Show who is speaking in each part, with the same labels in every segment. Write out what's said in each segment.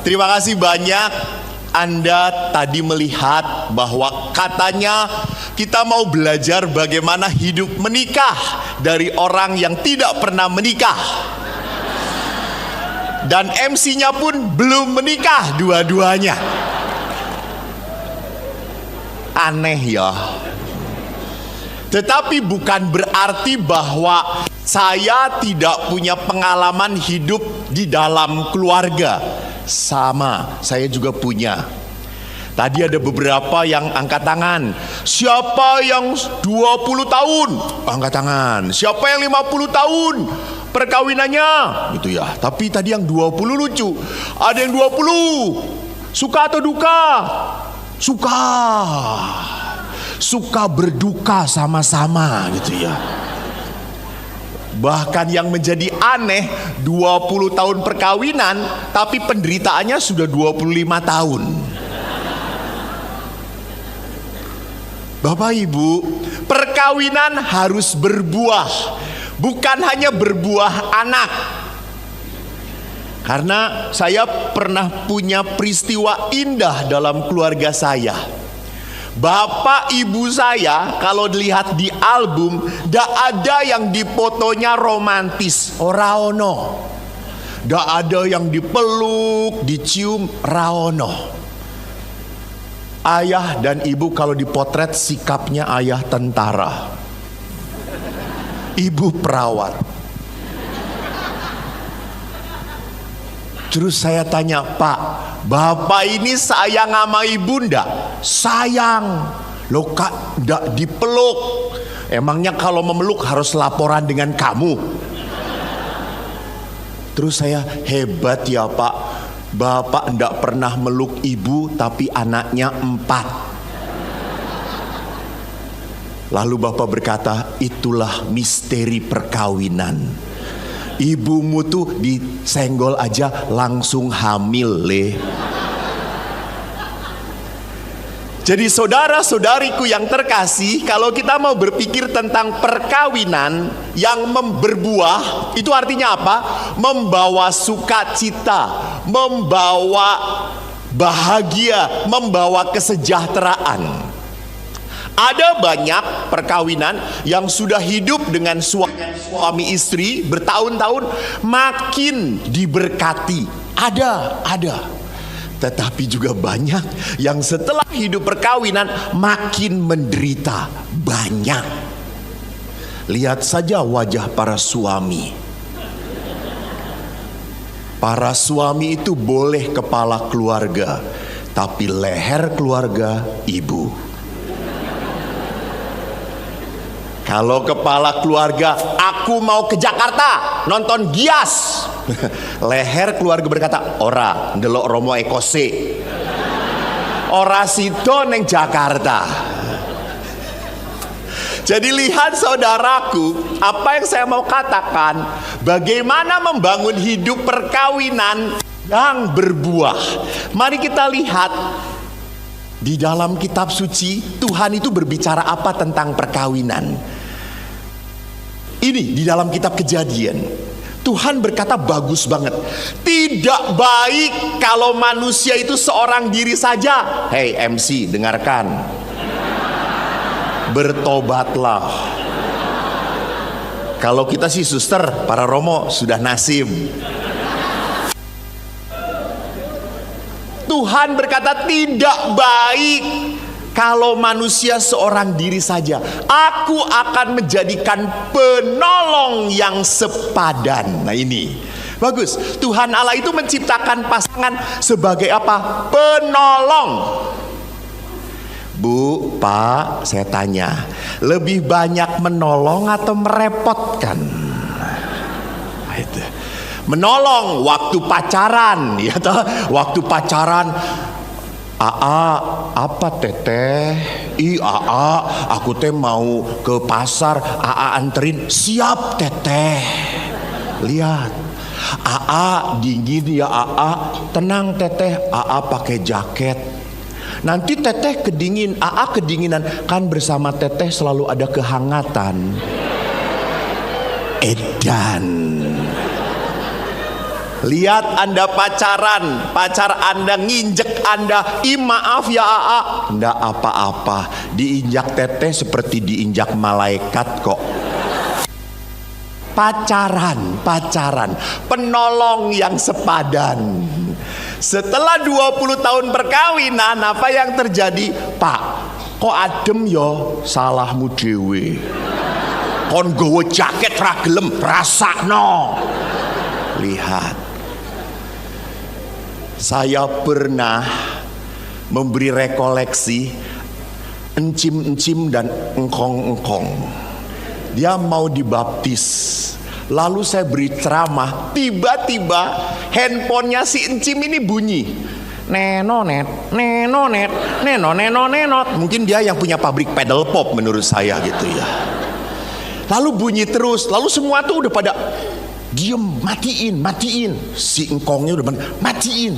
Speaker 1: Terima kasih banyak. Anda tadi melihat bahwa katanya kita mau belajar bagaimana hidup menikah dari orang yang tidak pernah menikah. Dan MC-nya pun belum menikah dua-duanya. Aneh ya. Tetapi bukan berarti bahwa saya tidak punya pengalaman hidup di dalam keluarga. Sama, saya juga punya. Tadi ada beberapa yang angkat tangan. Siapa yang 20 tahun? Angkat tangan. Siapa yang 50 tahun perkawinannya? Gitu ya. Tapi tadi yang 20 lucu. Ada yang 20. Suka atau duka? Suka. Suka berduka sama-sama gitu ya. Bahkan yang menjadi aneh, 20 tahun perkawinan tapi penderitaannya sudah 25 tahun. Bapak Ibu, perkawinan harus berbuah, bukan hanya berbuah anak. Karena saya pernah punya peristiwa indah dalam keluarga saya. Bapak ibu saya kalau dilihat di album, gak ada yang difotonya romantis, ora ono. Gak ada yang dipeluk, dicium, ora ono. Ayah dan ibu kalau dipotret sikapnya ayah tentara, ibu perawat. Terus saya tanya, Pak, Bapak ini sayang sama ibu ndak? Sayang. Loh kak, ndak dipeluk. Emangnya kalau memeluk harus laporan dengan kamu? Terus saya, hebat ya Pak, Bapak ndak pernah meluk ibu tapi anaknya 4. Lalu Bapak berkata, itulah misteri perkawinan. Ibumu tuh disenggol aja langsung hamil le. Jadi saudara-saudariku yang terkasih, kalau kita mau berpikir tentang perkawinan yang berbuah, itu artinya apa? Membawa sukacita, membawa bahagia, membawa kesejahteraan. Ada banyak perkawinan yang sudah hidup dengan suami istri bertahun-tahun makin diberkati. Ada. Tetapi juga banyak yang setelah hidup perkawinan makin menderita. Banyak. Lihat saja wajah para suami. Para suami itu boleh kepala keluarga, tapi leher keluarga ibu. Kalau kepala keluarga, aku mau ke Jakarta nonton Gias. Leher keluarga berkata, ora, ndelok Romo Ekose. Ora sido neng Jakarta. Jadi lihat saudaraku, apa yang saya mau katakan, bagaimana membangun hidup perkawinan yang berbuah. Mari kita lihat di dalam kitab suci, Tuhan itu berbicara apa tentang perkawinan. Ini di dalam kitab Kejadian, Tuhan berkata bagus banget. Tidak baik kalau manusia itu seorang diri saja. Hey MC, dengarkan. Bertobatlah. Kalau kita sih suster, para romo sudah nasib. Tuhan berkata tidak baik kalau manusia seorang diri saja. Aku akan menjadikan penolong yang sepadan. Nah ini bagus. Tuhan Allah itu menciptakan pasangan sebagai apa? Penolong. Bu, Pak, saya tanya, lebih banyak menolong atau merepotkan? Nah, itu. Menolong waktu pacaran, ya toh? Waktu pacaran, apa teteh? Aku teh mau ke pasar, anterin. Siap teteh. Lihat, dingin ya tenang teteh. Pakai jaket. Nanti teteh kedinginan, kan bersama teteh selalu ada kehangatan. Edan. Lihat Anda pacaran, pacar Anda nginjek Anda, maaf ya AA. Nggak apa-apa, diinjak teteh seperti diinjak malaikat kok. Pacaran, penolong yang sepadan. Setelah 20 tahun perkawinan, apa yang terjadi? Pak, kok adem yo? Salahmu dewe. Kon gowo jaket ra gelem, rasakno. Lihat, saya pernah memberi rekoleksi encim-encim dan engkong-engkong. Dia mau dibaptis. Lalu saya beri ceramah, tiba-tiba handphonenya si encim ini bunyi. Nenonet, nenonet, nenot. Mungkin dia yang punya pabrik pedal pop menurut saya gitu ya. Lalu bunyi terus, lalu semua tuh udah pada diem, matiin. Si engkongnya udah matiin.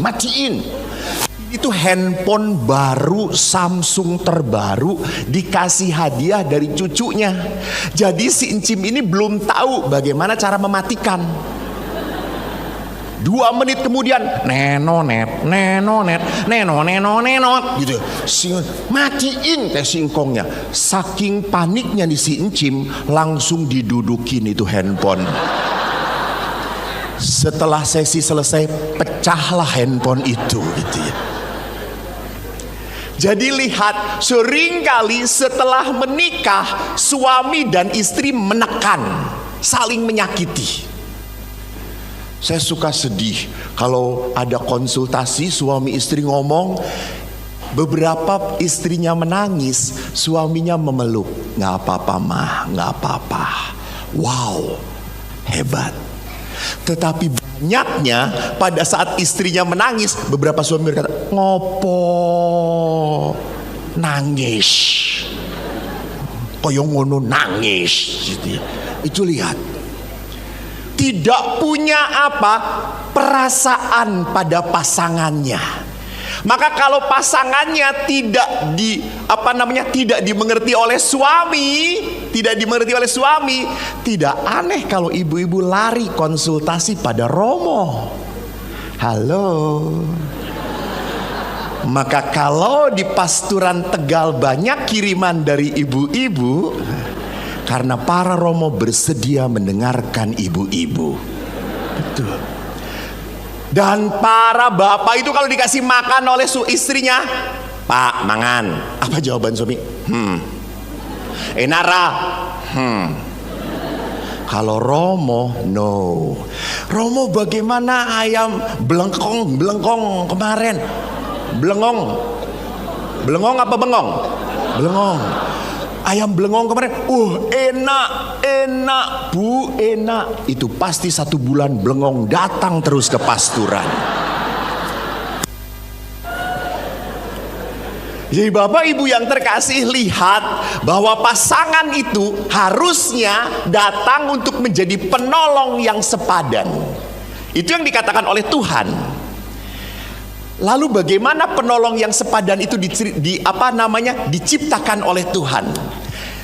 Speaker 1: Itu handphone baru, Samsung terbaru, dikasih hadiah dari cucunya. Jadi si encim ini belum tahu bagaimana cara mematikan. 2 menit kemudian nenonet gitu. Matiin teh si engkongnya. Saking paniknya nih si encim, langsung didudukin itu handphone. Setelah sesi selesai, pecahlah handphone itu gitu ya. Jadi lihat, seringkali setelah menikah, suami dan istri menekan, saling menyakiti. Saya suka sedih kalau ada konsultasi suami istri ngomong, beberapa istrinya menangis, suaminya memeluk. Nggak apa-apa mah, nggak apa-apa. Wow, hebat. Tetapi banyaknya pada saat istrinya menangis, beberapa suami berkata, ngopo nangis, koyo ngono nangis gitu ya. Itu lihat, tidak punya perasaan pada pasangannya. Maka kalau pasangannya tidak dimengerti oleh suami, tidak aneh kalau ibu-ibu lari konsultasi pada Romo. Halo. Maka kalau di pasturan Tegal banyak kiriman dari ibu-ibu, karena para Romo bersedia mendengarkan ibu-ibu. Betul. Dan para bapak itu kalau dikasih makan oleh istrinya, Pak, mangan. Apa jawaban suami? Enara. Kalau Romo, no. Romo bagaimana ayam belengkong kemarin? Belengong apa bengong? Belengong. Ayam belengong kemarin, enak bu, enak. Itu pasti 1 bulan belengong datang terus ke pasturan. Jadi bapak ibu yang terkasih, lihat bahwa pasangan itu harusnya datang untuk menjadi penolong yang sepadan. Itu yang dikatakan oleh Tuhan. Lalu bagaimana penolong yang sepadan itu diciptakan oleh Tuhan?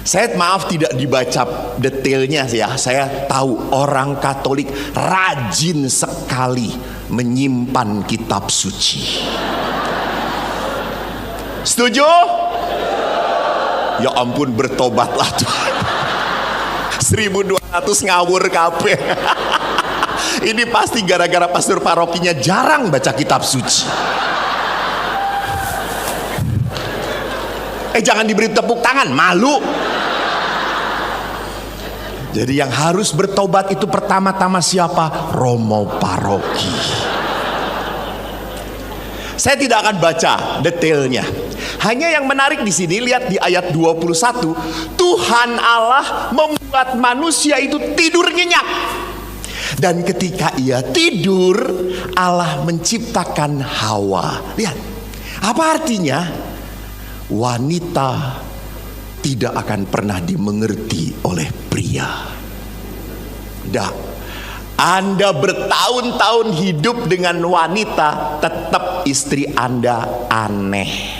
Speaker 1: Saya maaf tidak dibaca detailnya ya. Saya tahu orang Katolik rajin sekali menyimpan kitab suci. Setuju? Ya ampun, bertobatlah Tuhan. 1200 ngawur kabeh. Ini pasti gara-gara pastor parokinya jarang baca kitab suci. Jangan diberi tepuk tangan, malu. Jadi yang harus bertobat itu pertama-tama siapa? Romo paroki. Saya tidak akan baca detailnya. Hanya yang menarik di sini, lihat di ayat 21, Tuhan Allah membuat manusia itu tidur nyenyak. Dan ketika ia tidur, Allah menciptakan Hawa. Lihat, apa artinya? Wanita tidak akan pernah dimengerti oleh pria. Anda bertahun-tahun hidup dengan wanita, tetap istri Anda aneh.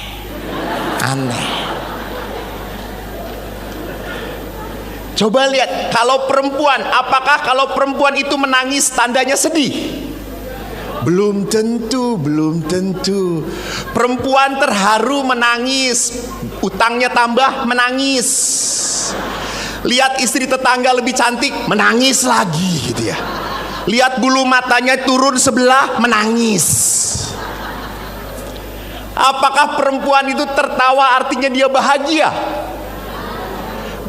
Speaker 1: Coba lihat, kalau perempuan, apakah kalau perempuan itu menangis tandanya sedih? Belum tentu, belum tentu. Perempuan terharu menangis, utangnya tambah menangis. Lihat istri tetangga lebih cantik, menangis lagi gitu ya. Lihat bulu matanya turun sebelah, menangis. Apakah perempuan itu tertawa artinya dia bahagia?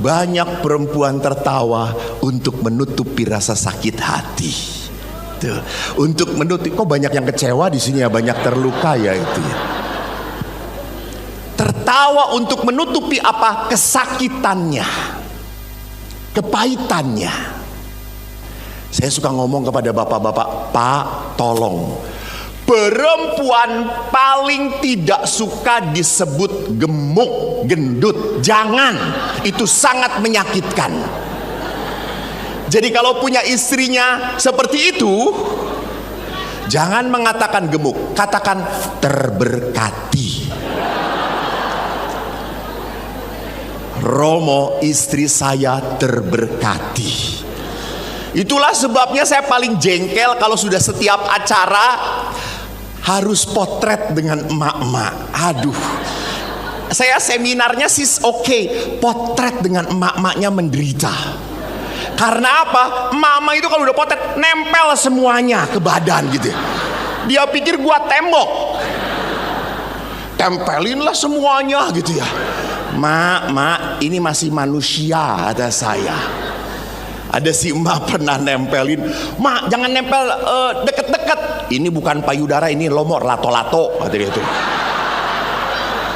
Speaker 1: Banyak perempuan tertawa untuk menutupi rasa sakit hati. Tuh, untuk menutupi. Kok banyak yang kecewa di sini ya, banyak terluka ya itu ya. Tertawa untuk menutupi apa? Kesakitannya, kepahitannya. Saya suka ngomong kepada bapak-bapak, Pak, tolong. Perempuan paling tidak suka disebut gemuk, gendut. Jangan, itu sangat menyakitkan. Jadi kalau punya istrinya seperti itu, jangan mengatakan gemuk, katakan terberkati. Romo, istri saya terberkati. Itulah sebabnya saya paling jengkel kalau sudah setiap acara harus potret dengan emak-emak. Aduh, saya seminarnya sih oke, potret dengan emak-emaknya menderita. Karena apa? Emak-emak itu kalau udah potret nempel semuanya ke badan gitu. Dia pikir gua tembok, tempelinlah semuanya gitu ya. Mak, ini masih manusia, kata saya. Ada si emak pernah nempelin, mak jangan nempel deket-deket. Ini bukan payudara, ini lomor, lato-lato, kata dia itu.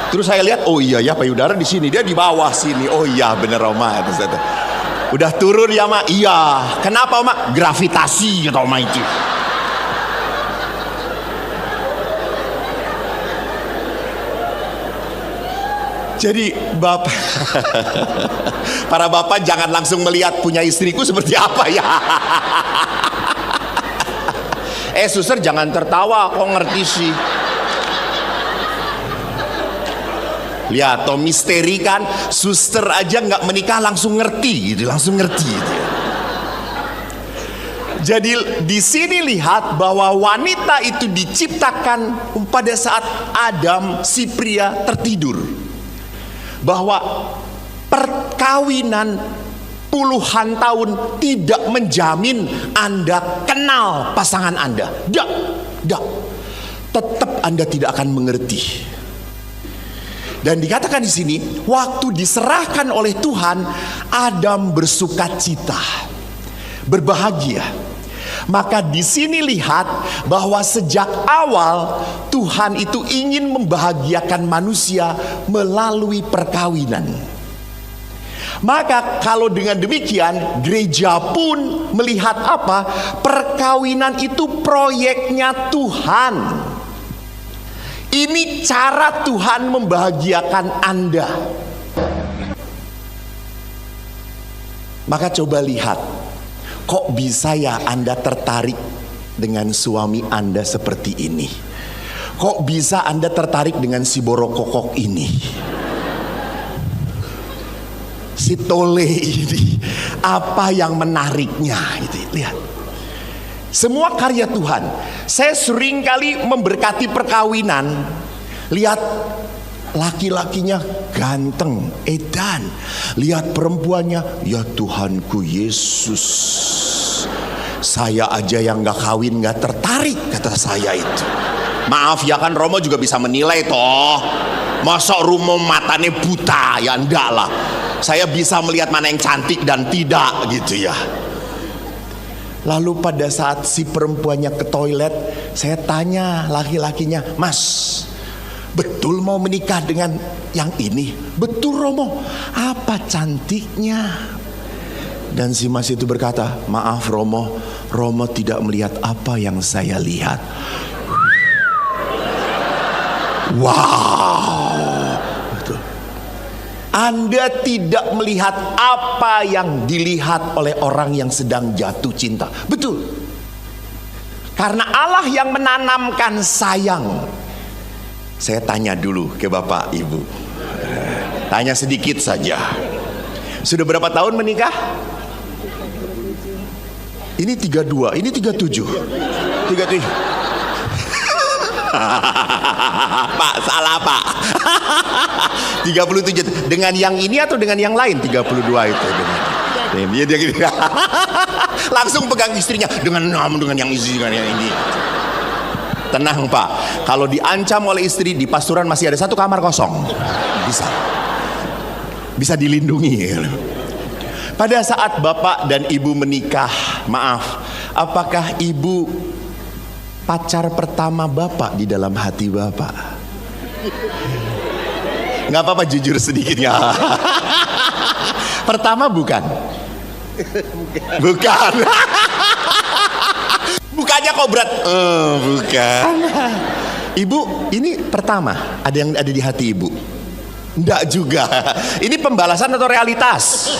Speaker 1: Terus saya lihat, oh iya ya payudara di sini, dia di bawah sini. Oh iya bener Oma. Udah turun ya mak? Iya. Kenapa mak? Gravitasi kata Oma itu. Jadi bapak, para bapak jangan langsung melihat punya istriku seperti apa ya. Suster jangan tertawa, kok ngerti sih. Lihat, toh misteri kan, suster aja nggak menikah langsung ngerti gitu, langsung ngerti gitu. Jadi di sini lihat bahwa wanita itu diciptakan pada saat Adam si pria tertidur. Bahwa perkawinan puluhan tahun tidak menjamin Anda kenal pasangan Anda. Tidak. Tetap Anda tidak akan mengerti. Dan dikatakan di sini, waktu diserahkan oleh Tuhan, Adam bersukacita, berbahagia. Maka di sini lihat bahwa sejak awal Tuhan itu ingin membahagiakan manusia melalui perkawinan. Maka kalau dengan demikian gereja pun melihat apa? Perkawinan itu proyeknya Tuhan. Ini cara Tuhan membahagiakan Anda. Maka coba lihat, kok bisa ya Anda tertarik dengan suami Anda seperti ini? Kok bisa Anda tertarik dengan si borokokok ini? Si tole ini, apa yang menariknya? Gitu, lihat. Semua karya Tuhan. Saya sering kali memberkati perkawinan. Lihat, laki-lakinya ganteng, edan. Lihat perempuannya, ya Tuhanku Yesus. Saya aja yang gak kawin gak tertarik, kata saya itu. Maaf ya kan, Romo juga bisa menilai toh. Masa Romo matanya buta? Ya enggak lah. Saya bisa melihat mana yang cantik dan tidak gitu ya. Lalu pada saat si perempuannya ke toilet, saya tanya laki-lakinya, Mas, betul mau menikah dengan yang ini? Betul Romo. Apa cantiknya? Dan si mas itu berkata, maaf Romo, Romo tidak melihat apa yang saya lihat. Wow, betul. Anda tidak melihat apa yang dilihat oleh orang yang sedang jatuh cinta. Betul. Karena Allah yang menanamkan sayang. Saya tanya dulu ke Bapak Ibu. Tanya sedikit saja. Sudah berapa tahun menikah? Ini 32, ini 37. 37. Pak, salah Pak. 37 dengan yang ini atau dengan yang lain? 32 itu dengan dia gini. Langsung pegang istrinya dengan yang istri, dengan yang ini. Tenang Pak, kalau diancam oleh istri di pasturan masih ada 1 kamar kosong. Bisa dilindungi. Pada saat Bapak dan Ibu menikah, maaf, apakah Ibu pacar pertama Bapak di dalam hati Bapak? Nggak apa-apa, jujur sedikit ya. Pertama bukan? Bukan. Bukannya kok berat? Bukan. Ibu, ini pertama ada yang ada di hati Ibu? Enggak juga. Ini pembalasan atau realitas?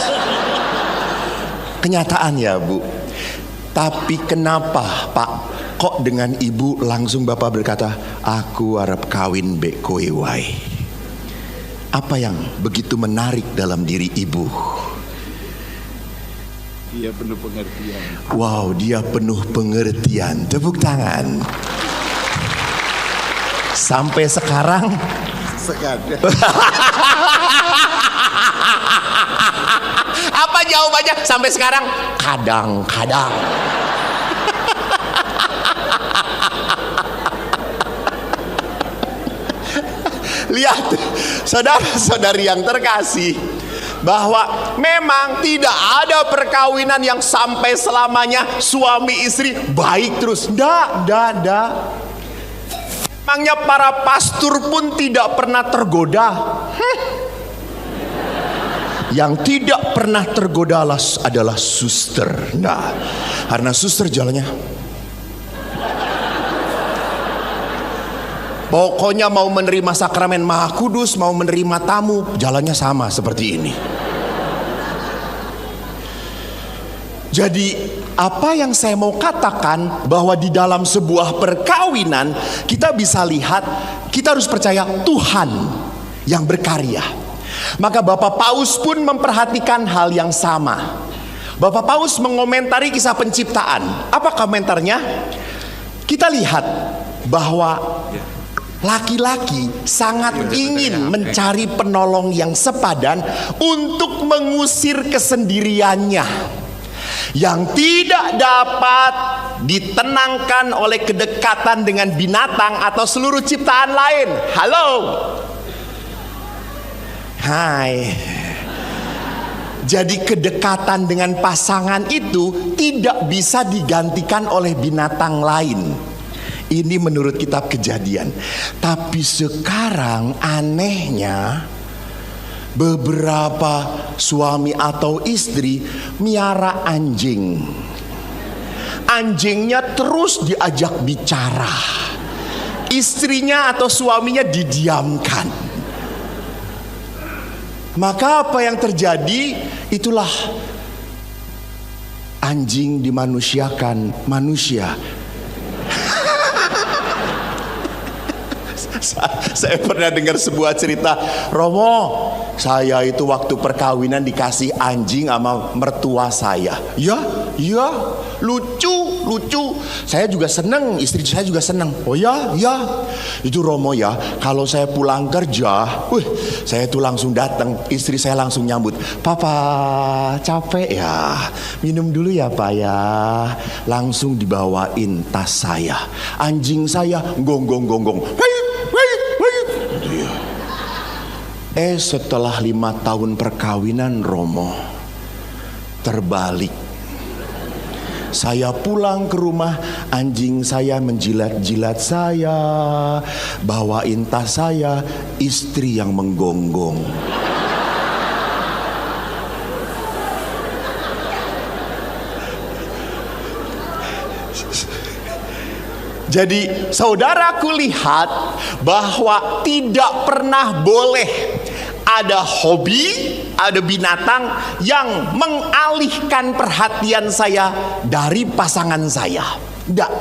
Speaker 1: Kenyataan ya Bu. Tapi kenapa Pak, kok dengan Ibu langsung Bapak berkata, aku harap kawin bek kowe wae? Apa yang begitu menarik dalam diri Ibu?
Speaker 2: Dia penuh pengertian.
Speaker 1: Wow, dia penuh pengertian. Tepuk tangan. Sampai sekarang
Speaker 2: Sekadar.
Speaker 1: apa jawabannya sampai sekarang? Kadang-kadang. Lihat, saudara-saudari yang terkasih, bahwa memang tidak ada perkawinan yang sampai selamanya suami istri baik terus. Nggak. Emangnya para pastor pun tidak pernah tergoda? Yang tidak pernah tergoda adalah suster. Nah, karena suster jalannya, pokoknya mau menerima sakramen Maha Kudus, mau menerima tamu, jalannya sama seperti ini. Jadi apa yang saya mau katakan, bahwa di dalam sebuah perkawinan kita bisa lihat, kita harus percaya Tuhan yang berkarya. Maka Bapak Paus pun memperhatikan hal yang sama. Bapak Paus mengomentari kisah penciptaan. Apa komentarnya? Kita lihat bahwa laki-laki sangat ingin mencari penolong yang sepadan untuk mengusir kesendiriannya yang tidak dapat ditenangkan oleh kedekatan dengan binatang atau seluruh ciptaan lain. Halo. Hai. Jadi kedekatan dengan pasangan itu tidak bisa digantikan oleh binatang lain. Ini menurut kitab Kejadian. Tapi sekarang anehnya, beberapa suami atau istri miara anjing. Anjingnya terus diajak bicara, istrinya atau suaminya didiamkan. Maka apa yang terjadi? Itulah anjing dimanusiakan manusia. Saya pernah dengar sebuah cerita, Romo, saya itu waktu perkawinan dikasih anjing sama mertua saya. Ya, lucu. Saya juga seneng, istri saya juga seneng. Oh ya. Itu Romo ya, kalau saya pulang kerja, saya tuh langsung datang, istri saya langsung nyambut. Papa capek ya, minum dulu ya Pak ya. Langsung dibawain tas saya, anjing saya gonggong. Setelah 5 tahun perkawinan Romo, terbalik. Saya pulang ke rumah, anjing saya menjilat-jilat saya, bawain tas saya, istri yang menggonggong. Jadi saudaraku lihat bahwa tidak pernah boleh ada hobi, ada binatang yang mengalihkan perhatian saya dari pasangan saya. Tidak.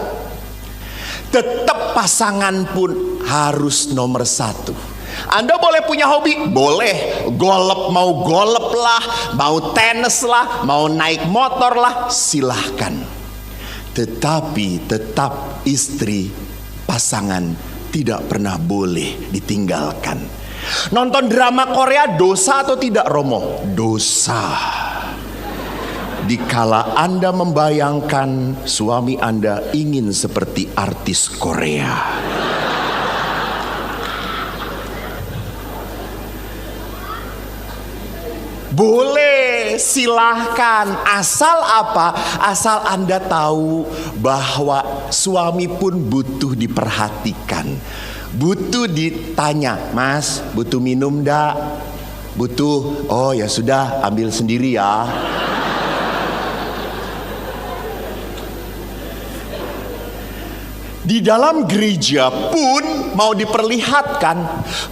Speaker 1: Tetap pasangan pun harus nomor 1. Anda boleh punya hobi, boleh mau golep lah, mau tenis lah, mau naik motor lah, silahkan. Tetapi tetap istri, pasangan tidak pernah boleh ditinggalkan. Nonton drama Korea dosa atau tidak, Romo? Dosa. Dikala Anda membayangkan suami Anda ingin seperti artis Korea. Boleh, silahkan. Asal apa? Asal Anda tahu bahwa suami pun butuh diperhatikan, butuh ditanya, Mas, butuh minum ndak? Butuh, oh ya sudah, ambil sendiri ya. Di dalam gereja pun mau diperlihatkan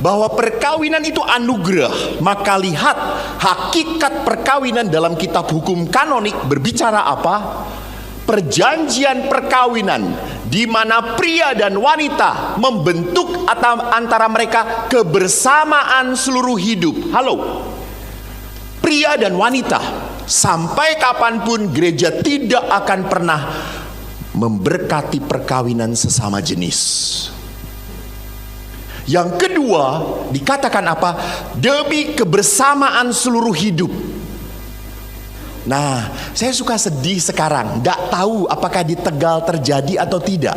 Speaker 1: bahwa perkawinan itu anugerah. Maka lihat hakikat perkawinan dalam kitab hukum kanonik berbicara apa? Perjanjian perkawinan di mana pria dan wanita membentuk antara mereka kebersamaan seluruh hidup. Halo, pria dan wanita, sampai kapanpun gereja tidak akan pernah memberkati perkawinan sesama jenis. Yang kedua dikatakan apa? Demi kebersamaan seluruh hidup. Nah, saya suka sedih sekarang, gak tahu apakah di Tegal terjadi atau tidak.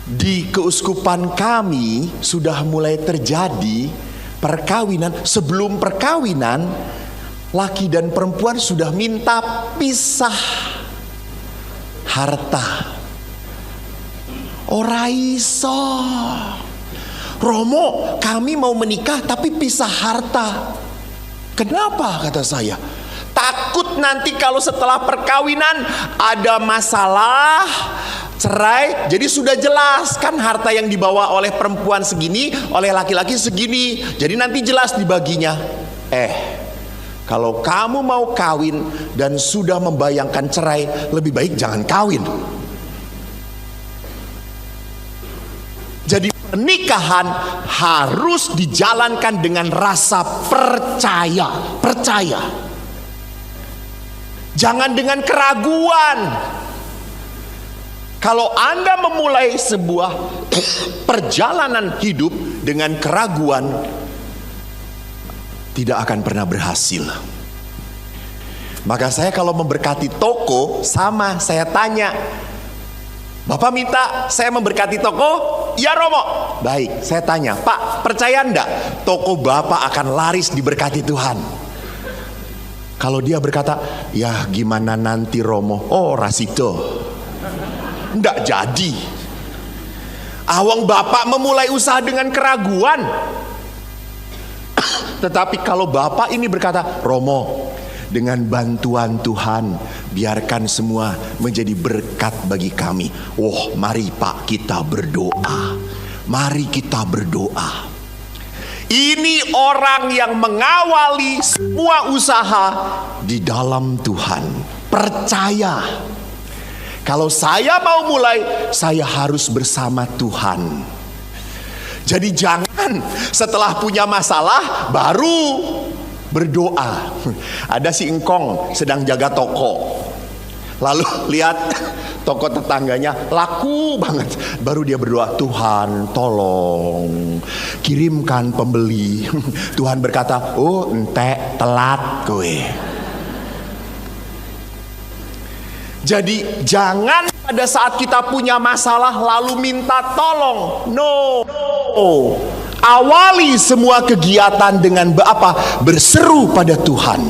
Speaker 1: Di keuskupan kami sudah mulai terjadi perkawinan. Sebelum perkawinan, laki dan perempuan sudah minta pisah harta. Ora iso. Romo, kami mau menikah tapi pisah harta. Kenapa, kata saya? Takut nanti kalau setelah perkawinan ada masalah, cerai. Jadi sudah jelas kan harta yang dibawa oleh perempuan segini, oleh laki-laki segini. Jadi nanti jelas dibaginya. Kalau kamu mau kawin dan sudah membayangkan cerai, lebih baik jangan kawin. Jadi pernikahan harus dijalankan dengan rasa percaya. Jangan dengan keraguan. Kalau Anda memulai sebuah perjalanan hidup dengan keraguan, tidak akan pernah berhasil. Maka saya kalau memberkati toko, sama saya tanya, Bapak minta saya memberkati toko? Ya Romo. Baik, saya tanya, Pak, percaya enggak toko Bapak akan laris diberkati Tuhan? Kalau dia berkata, ya gimana nanti Romo? Oh Rasido, enggak jadi. Awang Bapak memulai usaha dengan keraguan. Tetapi kalau Bapak ini berkata, Romo, dengan bantuan Tuhan, biarkan semua menjadi berkat bagi kami. Oh, mari Pak kita berdoa. Mari kita berdoa. Ini orang yang mengawali semua usaha di dalam Tuhan. Percaya. Kalau saya mau mulai, saya harus bersama Tuhan. Jadi jangan setelah punya masalah baru berdoa. Ada si engkong sedang jaga toko, lalu lihat toko tetangganya laku banget, baru dia berdoa, Tuhan tolong kirimkan pembeli. Tuhan berkata, oh ente telat kowe. Jadi jangan pada saat kita punya masalah lalu minta tolong. No. Awali semua kegiatan dengan berseru pada Tuhan.